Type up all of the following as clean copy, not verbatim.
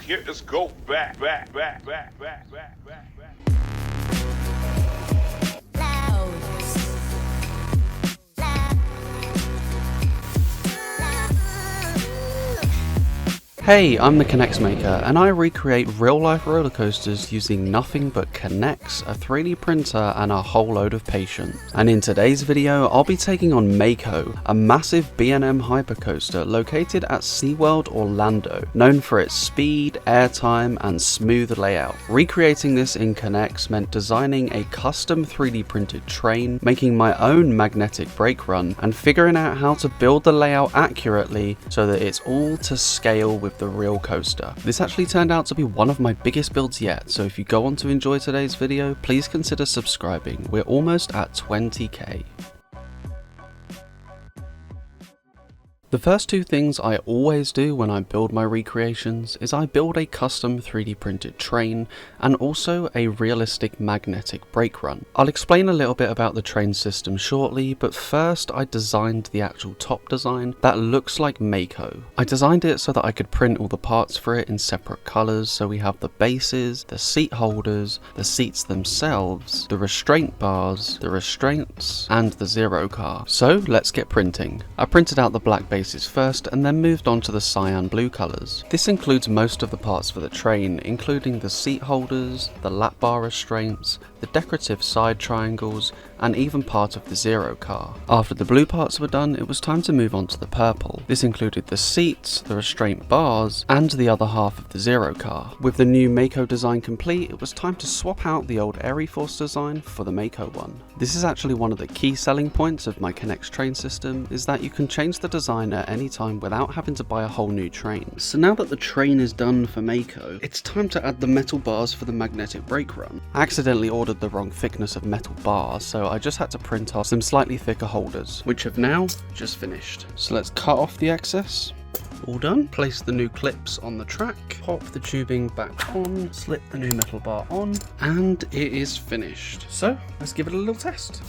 Let's go back. Hey, I'm the TheKnexMaker, and I recreate real-life roller coasters using nothing but NEX, a 3D printer, and a whole load of patience. And in today's video, I'll be taking on Mako, a massive B&M Hyper Coaster located at SeaWorld Orlando, known for its speed, airtime, and smooth layout. Recreating this in NEX meant designing a custom 3D printed train, making my own magnetic brake run, and figuring out how to build the layout accurately so that it's all to scale with the real coaster. This actually turned out to be one of my biggest builds yet, so if you go on to enjoy today's video, please consider subscribing. We're almost at 20k. The first two things I always do when I build my recreations is I build a custom 3D printed train and also a realistic magnetic brake run. I'll explain a little bit about the train system shortly, but first I designed the actual top design that looks like Mako. I designed it so that I could print all the parts for it in separate colours, so we have the bases, the seat holders, the seats themselves, the restraint bars, the restraints, and the zero car. So let's get printing. I printed out the black bases first and then moved on to the cyan blue colours. This includes most of the parts for the train, including the seat holders, the lap bar restraints, the decorative side triangles, and even part of the zero car. After the blue parts were done, it was time to move on to the purple. This included the seats, the restraint bars, and the other half of the zero car. With the new Mako design complete, it was time to swap out the old Airy Force design for the Mako one. This is actually one of the key selling points of my NEX train system, is that you can change the design at any time without having to buy a whole new train. So now that the train is done for Mako, it's time to add the metal bars for the magnetic brake run. I accidentally ordered the wrong thickness of metal bars, so I just had to print off some slightly thicker holders, which have now just finished. So let's cut off the excess. All done. Place the new clips on the track, pop the tubing back on, slip the new metal bar on, and it is finished. So let's give it a little test.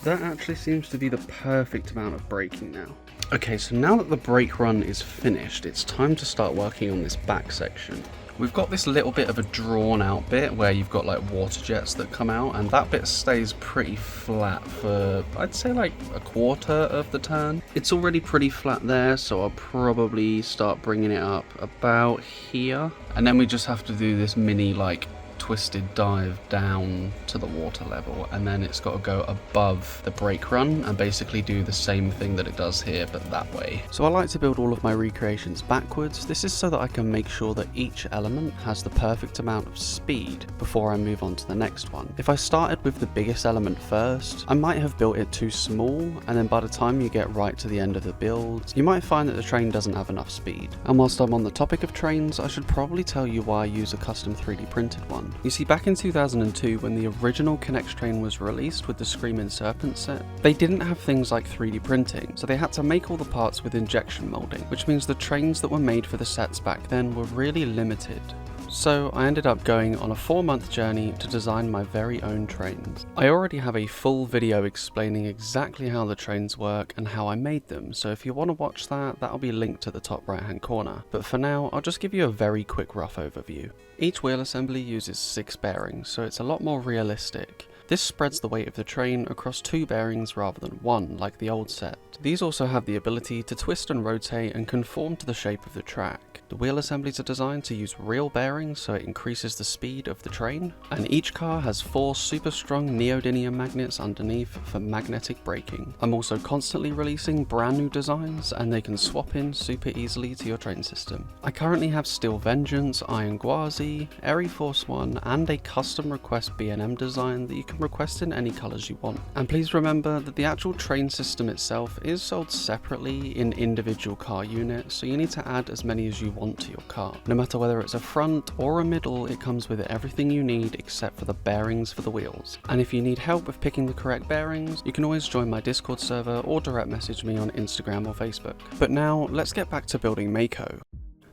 That actually seems to be the perfect amount of braking now. Okay, so now that the brake run is finished, it's time to start working on this back section. We've got this little bit of a drawn out bit where you've got like water jets that come out, and that bit stays pretty flat for, I'd say, like a quarter of the turn. It's already pretty flat there, so I'll probably start bringing it up about here. And then we just have to do this mini like twisted dive down to the water level, and then it's got to go above the brake run and basically do the same thing that it does here but that way. So I like to build all of my recreations backwards. This is so that I can make sure that each element has the perfect amount of speed before I move on to the next one. If I started with the biggest element first, I might have built it too small, and then by the time you get right to the end of the build, you might find that the train doesn't have enough speed. And whilst I'm on the topic of trains, I should probably tell you why I use a custom 3D printed one. You see, back in 2002, when the original NEX train was released with the Screaming Serpent set, they didn't have things like 3D printing, so they had to make all the parts with injection molding, which means the trains that were made for the sets back then were really limited. So I ended up going on a 4-month journey to design my very own trains. I already have a full video explaining exactly how the trains work and how I made them, so if you want to watch that, that'll be linked to the top right hand corner. But for now, I'll just give you a very quick rough overview. Each wheel assembly uses 6 bearings, so it's a lot more realistic. This spreads the weight of the train across 2 bearings rather than 1, like the old set. These also have the ability to twist and rotate and conform to the shape of the track. The wheel assemblies are designed to use real bearings, so it increases the speed of the train, and each car has 4 super strong neodymium magnets underneath for magnetic braking. I'm also constantly releasing brand new designs, and they can swap in super easily to your train system. I currently have Steel Vengeance, Iron Gwazi, Airy Force 1, and a custom request B&M design that you can request in any colours you want. And please remember that the actual train system itself is sold separately in individual car units, so you need to add as many as you want to your car. No matter whether it's a front or a middle, it comes with everything you need except for the bearings for the wheels. And if you need help with picking the correct bearings, you can always join my Discord server or direct message me on Instagram or Facebook. But now, let's get back to building Mako.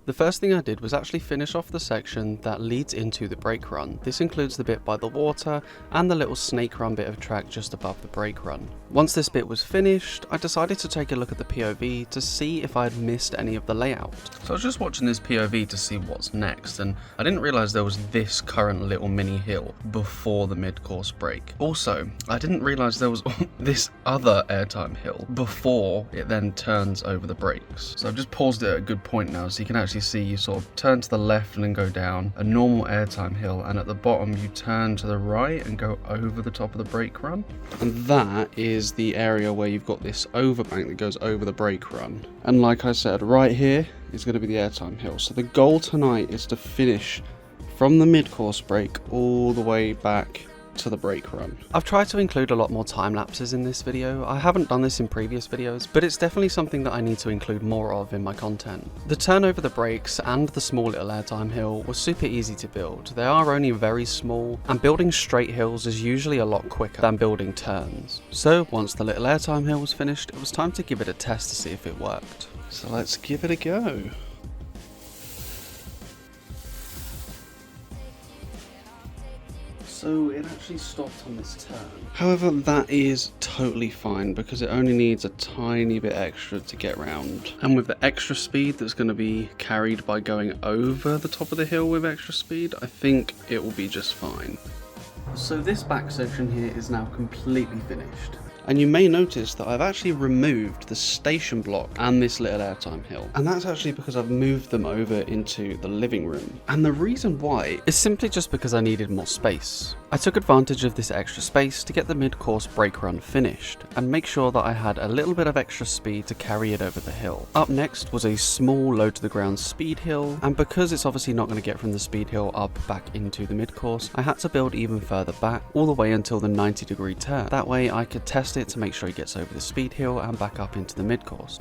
The first thing I did was actually finish off the section that leads into the brake run. This includes the bit by the water and the little snake run bit of track just above the brake run. Once this bit was finished, I decided to take a look at the POV to see if I had missed any of the layout. So I was just watching this POV to see what's next, and I didn't realise there was this current little mini hill before the mid-course brake. Also, I didn't realise there was this other airtime hill before it then turns over the brakes. So I've just paused it at a good point now so you can actually see you sort of turn to the left and then go down a normal airtime hill, and at the bottom you turn to the right and go over the top of the brake run. And that is the area where you've got this overbank that goes over the brake run. And like I said, right here is going to be the airtime hill. So the goal tonight is to finish from the mid-course brake all the way back to the brake run. I've tried to include a lot more time lapses in this video. I haven't done this in previous videos, but it's definitely something that I need to include more of in my content. The turn over the brakes and the small little airtime hill was super easy to build. They are only very small, and building straight hills is usually a lot quicker than building turns. So once the little airtime hill was finished, it was time to give it a test to see if it worked. So let's give it a go. So it actually stopped on this turn. However, that is totally fine because it only needs a tiny bit extra to get round. And with the extra speed that's going to be carried by going over the top of the hill with extra speed, I think it will be just fine. So this back section here is now completely finished. And you may notice that I've actually removed the station block and this little airtime hill. And that's actually because I've moved them over into the living room. And the reason why is simply just because I needed more space. I took advantage of this extra space to get the mid-course brake run finished and make sure that I had a little bit of extra speed to carry it over the hill. Up next was a small low to the ground speed hill, and because it's obviously not going to get from the speed hill up back into the mid-course, I had to build even further back all the way until the 90-degree turn. That way I could test it to make sure he gets over the speed hill and back up into the mid-course.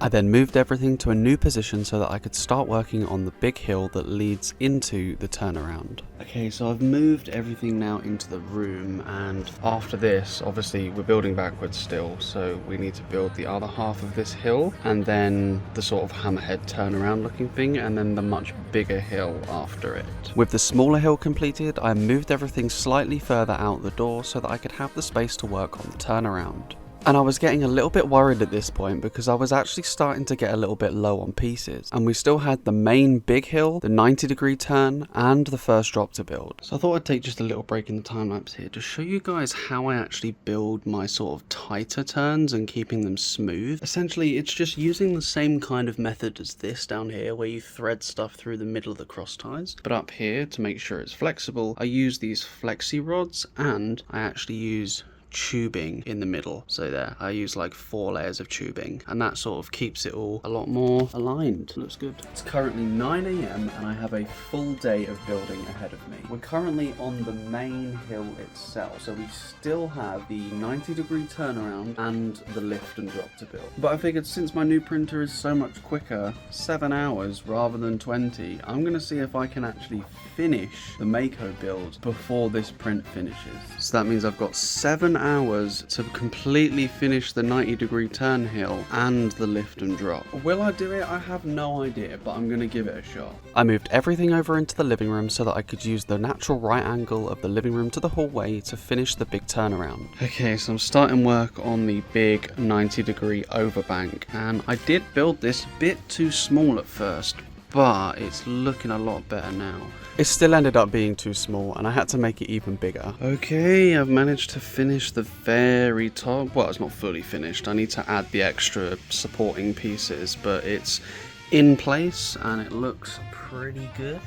I then moved everything to a new position so that I could start working on the big hill that leads into the turnaround. Okay, so I've moved everything now into the room, and after this, obviously we're building backwards still, so we need to build the other half of this hill, and then the sort of hammerhead turnaround looking thing, and then the much bigger hill after it. With the smaller hill completed, I moved everything slightly further out the door so that I could have the space to work on the turnaround. And I was getting a little bit worried at this point because I was actually starting to get a little bit low on pieces, and we still had the main big hill, the 90-degree turn, and the first drop to build. So I thought I'd take just a little break in the time lapse here to show you guys how I actually build my sort of tighter turns and keeping them smooth. Essentially, it's just using the same kind of method as this down here where you thread stuff through the middle of the cross ties. But up here, to make sure it's flexible, I use these flexi rods, and I actually use tubing in the middle. So there, I use like 4 layers of tubing, and that sort of keeps it all a lot more aligned. Looks good. It's currently 9 AM and I have a full day of building ahead of me. We're currently on the main hill itself, so we still have the 90-degree turnaround and the lift and drop to build. But I figured since my new printer is so much quicker, 7 hours rather than 20, I'm gonna see if I can actually finish the Mako build before this print finishes. So that means I've got 7 hours to completely finish the 90-degree turn hill and the lift and drop. Will I do it? I have no idea, but I'm gonna give it a shot. I moved everything over into the living room so that I could use the natural right angle of the living room to the hallway to finish the big turnaround. Okay, so I'm starting work on the big 90-degree overbank, and I did build this a bit too small at first, but it's looking a lot better now. It still ended up being too small, and I had to make it even bigger. Okay, I've managed to finish the very top. Well, it's not fully finished. I need to add the extra supporting pieces, but it's in place and it looks pretty good.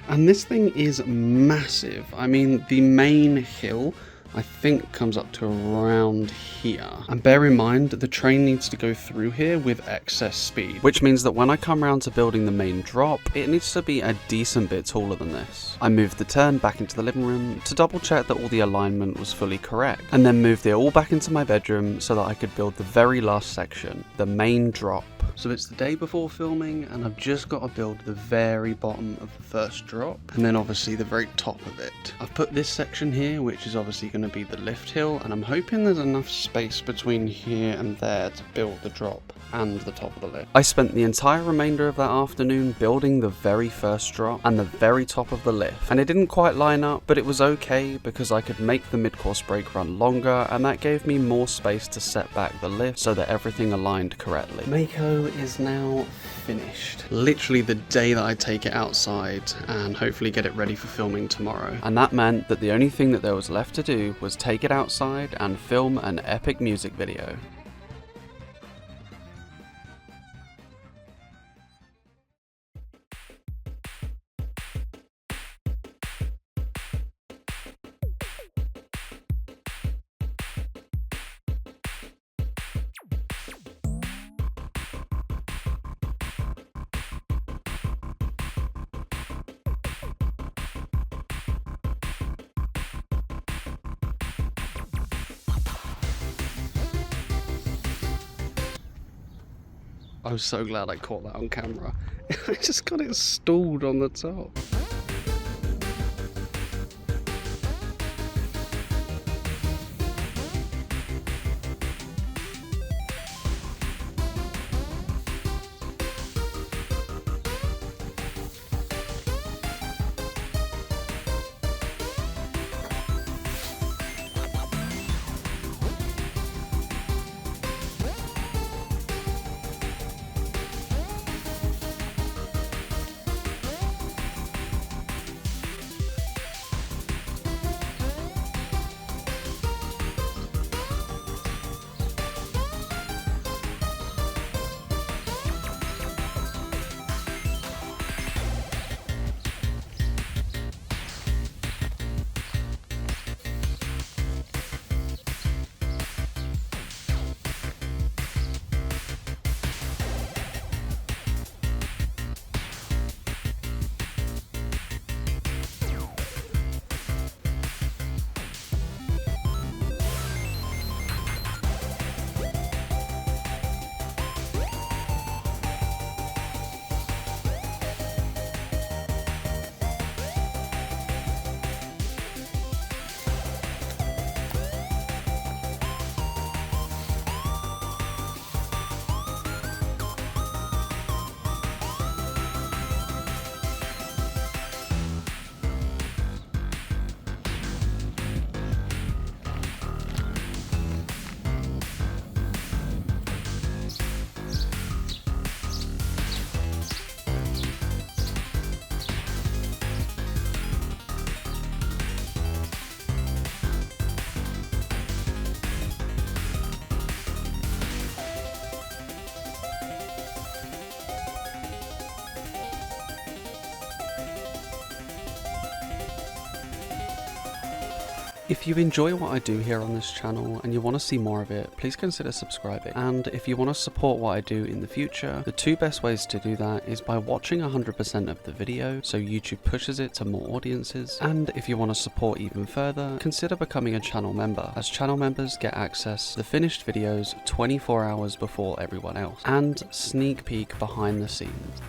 And this thing is massive. I mean, the main hill I think comes up to around here. And bear in mind, the train needs to go through here with excess speed, which means that when I come around to building the main drop, it needs to be a decent bit taller than this. I moved the turn back into the living room to double check that all the alignment was fully correct, and then moved it all back into my bedroom so that I could build the very last section, the main drop. So it's the day before filming, and I've just got to build the very bottom of the first drop, and then obviously the very top of it. I've put this section here, which is obviously going to be the lift hill, and I'm hoping there's enough space between here and there to build the drop. and the top of the lift. I spent the entire remainder of that afternoon building the very first drop and the very top of the lift, and it didn't quite line up, but it was okay because I could make the mid-course brake run longer, and that gave me more space to set back the lift so that everything aligned correctly. Mako is now finished. Literally the day that I take it outside and hopefully get it ready for filming tomorrow. And that meant that the only thing that there was left to do was take it outside and film an epic music video. I was so glad I caught that on camera. I just got it stalled on the top. If you enjoy what I do here on this channel and you want to see more of it, please consider subscribing. And if you want to support what I do in the future, the two best ways to do that is by watching 100% of the video, so YouTube pushes it to more audiences. And if you want to support even further, consider becoming a channel member, as channel members get access to the finished videos 24 hours before everyone else, and sneak peek behind the scenes.